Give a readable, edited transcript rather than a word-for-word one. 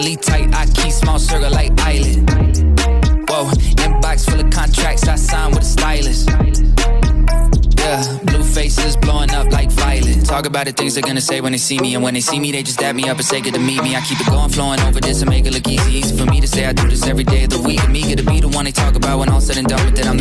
family tight, I keep small circle like island. Whoa, inbox full of contracts, I sign with a stylist. Yeah, blue faces blowing up like violet. Talk about the things they're gonna say when they see me. And when they see me, they just dap me up and say good to meet me. I keep it going, flowing over this and make it look easy. Easy for me to say I do this every day of the week. And me get to be the one they talk about when all said and done with it. I'm the